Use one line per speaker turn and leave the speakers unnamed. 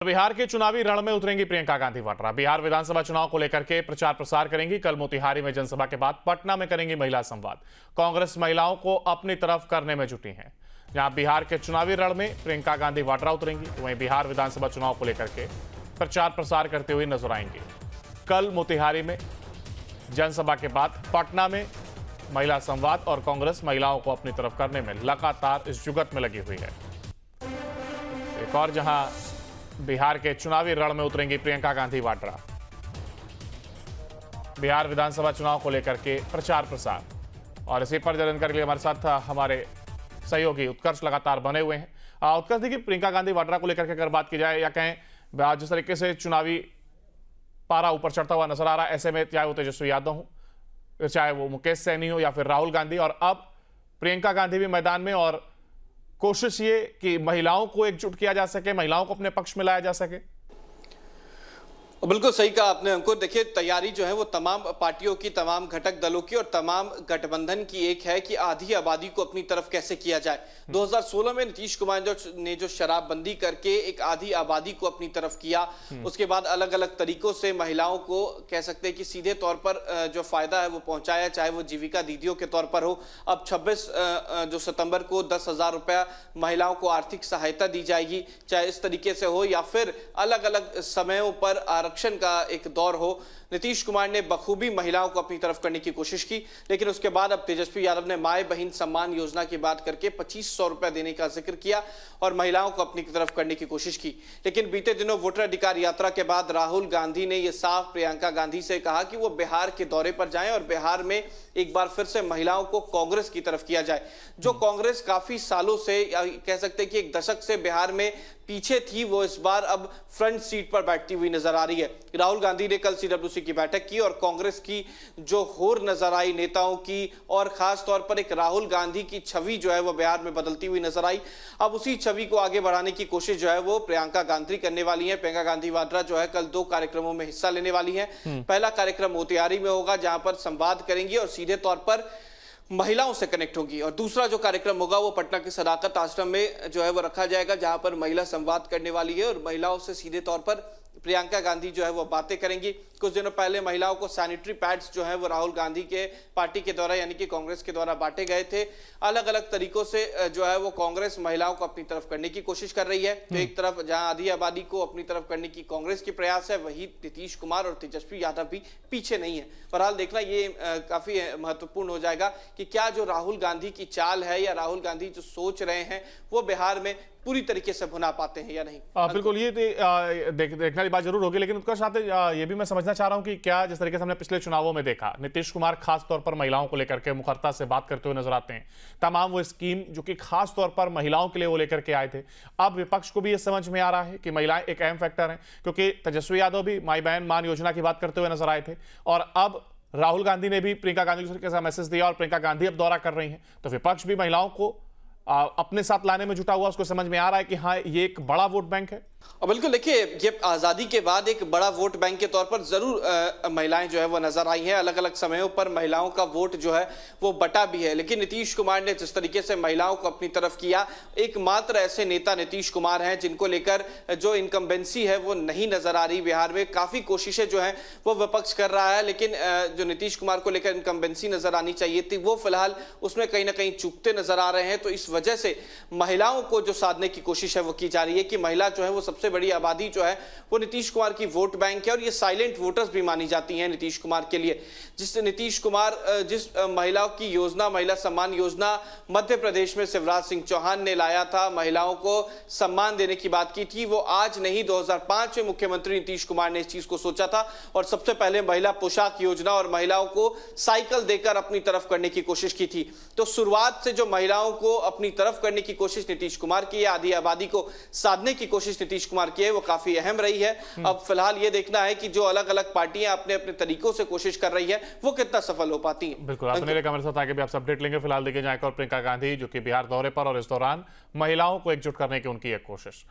बिहार के चुनावी रण में उतरेंगी प्रियंका गांधी वाड्रा। बिहार विधानसभा चुनाव को लेकर के प्रचार प्रसार करेंगी। कल मोतिहारी में जनसभा के बाद पटना में करेंगी महिला संवाद। कांग्रेस महिलाओं को अपनी तरफ करने में जुटी है। जहां बिहार के चुनावी रण में प्रियंका गांधी वाड्रा उतरेंगी, वहीं बिहार विधानसभा चुनाव को लेकर के प्रचार प्रसार करते हुए नजर आएंगे। कल मोतिहारी में जनसभा के बाद पटना में महिला संवाद और कांग्रेस महिलाओं को अपनी तरफ करने में लगातार इस जुगत में लगी हुई है। एक और जहां बिहार के चुनावी रण में उतरेंगी प्रियंका गांधी वाड्रा। बिहार विधानसभा चुनाव को लेकर के प्रचार प्रसार, और इसी पर जानकारी के लिए हमारे साथ हमारे सहयोगी उत्कर्ष लगातार बने हुए हैं। उत्कर्ष, देखिए प्रियंका गांधी वाड्रा को लेकर के अगर बात की जाए या कहें जिस तरीके से चुनावी पारा ऊपर चढ़ता हुआ नजर आ रहा है, ऐसे में चाहे वो तेजस्वी यादव हो, चाहे वो मुकेश सहनी हो या फिर राहुल गांधी, और अब प्रियंका गांधी भी मैदान में, और कोशिश ये कि महिलाओं को एकजुट किया जा सके, महिलाओं को अपने पक्ष में लाया जा सके।
बिल्कुल सही कहा आपने अंकुर। देखिए, तैयारी जो है वो तमाम पार्टियों की, तमाम घटक दलों की और तमाम गठबंधन की एक है कि आधी आबादी को अपनी तरफ कैसे किया जाए। 2016 में नीतीश कुमार ने जो शराबबंदी करके एक आधी आबादी को अपनी तरफ किया, उसके बाद अलग अलग तरीकों से महिलाओं को कह सकते हैं कि सीधे तौर पर जो फायदा है वो पहुंचाया, चाहे वो जीविका दीदियों के तौर पर हो। अब 26 जो सितंबर को 10,000 रुपया महिलाओं को आर्थिक सहायता दी जाएगी, चाहे इस तरीके से हो या फिर अलग अलग समयों पर आरक्षण का एक दौर हो। नीतीश कुमार ने बखूबी महिलाओं को अपनी तरफ करने की कोशिश की, लेकिन उसके बाद अब तेजस्वी यादव ने माए बहन सम्मान योजना की बात करके 2500 रुपया देने का जिक्र किया और महिलाओं को अपनी तरफ करने की कोशिश की। लेकिन बीते दिनों वोटर अधिकार यात्रा के बाद राहुल गांधी ने यह साफ प्रियंका गांधी से कहा कि वो बिहार के दौरे पर जाएं और बिहार में एक बार फिर से महिलाओं को कांग्रेस की तरफ किया जाए। जो कांग्रेस काफी सालों से, कह सकते हैं कि एक दशक से बिहार में पीछे थी, वो इस बार अब फ्रंट सीट पर बैठती हुई नजर आ रही है। राहुल गांधी ने कल सीडब्ल्यूसी की बैठक की और कांग्रेस की जो होर नजर आई नेताओं की, और खास तौर पर एक राहुल गांधी की छवि जो है वो बिहार में बदलती हुई नजर आई। अब उसी छवि को आगे बढ़ाने की कोशिश जो है वो प्रियंका गांधी करने वाली है। प्रियंका गांधी वाड्रा जो है कल 2 कार्यक्रमों में हिस्सा लेने वाली है। पहला कार्यक्रम मोतिहारी में होगा, जहां पर संवाद करेंगी और सीधे तौर पर महिलाओं से कनेक्ट होगी, और दूसरा जो कार्यक्रम होगा वो पटना के सदाकत आश्रम में जो है वो रखा जाएगा, जहां पर महिला संवाद करने वाली है और महिलाओं से सीधे तौर पर प्रियंका गांधी जो है वो बातें करेंगी। कुछ दिनों पहले महिलाओं को सैनिटरी पैड्स जो है वो राहुल गांधी के पार्टी के द्वारा, यानी कि कांग्रेस के द्वारा बांटे गए थे। अलग अलग तरीकों से जो है वो कांग्रेस महिलाओं को अपनी तरफ करने की कोशिश कर रही है। तो एक तरफ जहां आधी आबादी को अपनी तरफ करने की कांग्रेस की प्रयास है, वही नीतीश कुमार और तेजस्वी यादव भी पीछे नहीं है। बहरहाल देखना ये काफी महत्वपूर्ण हो जाएगा कि क्या जो राहुल गांधी की चाल है या राहुल गांधी जो सोच रहे हैं वो बिहार में पूरी तरीके से भुना पाते हैं या नहीं।
बिल्कुल, ये देखने वाली बात जरूर होगी, लेकिन उसके साथ ये भी मैं समझना चाह रहा हूं कि क्या जिस तरीके से हमने पिछले चुनावों में देखा, नीतीश कुमार खास तौर पर महिलाओं को लेकर के मुखरता से बात करते हुए नजर आते हैं। तमाम वो स्कीम जो कि खास तौर पर महिलाओं के लिए वो लेकर के आए थे, अब विपक्ष को भी ये समझ में आ रहा है कि महिलाएं एक अहम फैक्टर हैं, क्योंकि तेजस्वी यादव भी माई बहन मान योजना की बात करते हुए नजर आए थे, और अब राहुल गांधी ने भी प्रियंका गांधी को कैसा मैसेज दिया और प्रियंका गांधी अब दौरा कर रही हैं। तो विपक्ष भी महिलाओं को अपने साथ लाने में जुटा हुआ, उसको समझ में आ रहा है कि हाँ ये एक बड़ा वोट बैंक है।
और बिल्कुल देखिए, ये आजादी के बाद एक बड़ा वोट बैंक के तौर पर जरूर महिलाएं जो है वो नजर आई हैं। अलग अलग समयों पर महिलाओं का वोट जो है वो बटा भी है, लेकिन नीतीश कुमार ने जिस तरीके से महिलाओं को अपनी तरफ किया, एकमात्र ऐसे नेता नीतीश कुमार हैं जिनको लेकर जो इनकम्बेंसी है वो नहीं नजर आ रही बिहार में। काफी कोशिशें जो है वो विपक्ष कर रहा है, लेकिन जो नीतीश कुमार को लेकर इनकम्बेंसी नजर आनी चाहिए थी वो फिलहाल उसमें कहीं ना कहीं चूकते नजर आ रहे हैं। तो इस वजह से महिलाओं को जो साधने की कोशिश है वो की जा रही है कि महिला जो है वो सबसे बड़ी आबादी जो है वो नीतीश कुमार की वोट बैंक है, और ये साइलेंट वोटर्स भी मानी जाती हैं नीतीश कुमार के लिए। जिस नीतीश कुमार जिस महिलाओं की योजना, महिला सम्मान योजना मध्य प्रदेश में शिवराज सिंह चौहान ने लाया था, महिलाओं को सम्मान देने की बात की थी, वो आज नहीं 2005 में मुख्यमंत्री नीतीश कुमार ने इस चीज को सोचा था और सबसे पहले महिला पोशाक योजना और महिलाओं को साइकिल देकर अपनी तरफ करने की कोशिश की थी। तो शुरुआत से जो महिलाओं को अपनी तरफ करने की कोशिश नीतीश कुमार की है, आधी आबादी को साधने की कोशिश नीतीश कुमार की है, वो काफी अहम रही है। अब फिलहाल ये देखना है कि जो अलग अलग पार्टियां अपने अपने तरीकों से कोशिश कर रही है वो कितना सफल हो पाती है।
बिल्कुल, आप मेरे हमारे साथ आगे भी आप अपडेट लेंगे। फिलहाल देखिए जाएगा और प्रियंका गांधी जो कि बिहार दौरे पर, और इस दौरान महिलाओं को एकजुट करने की उनकी एक कोशिश।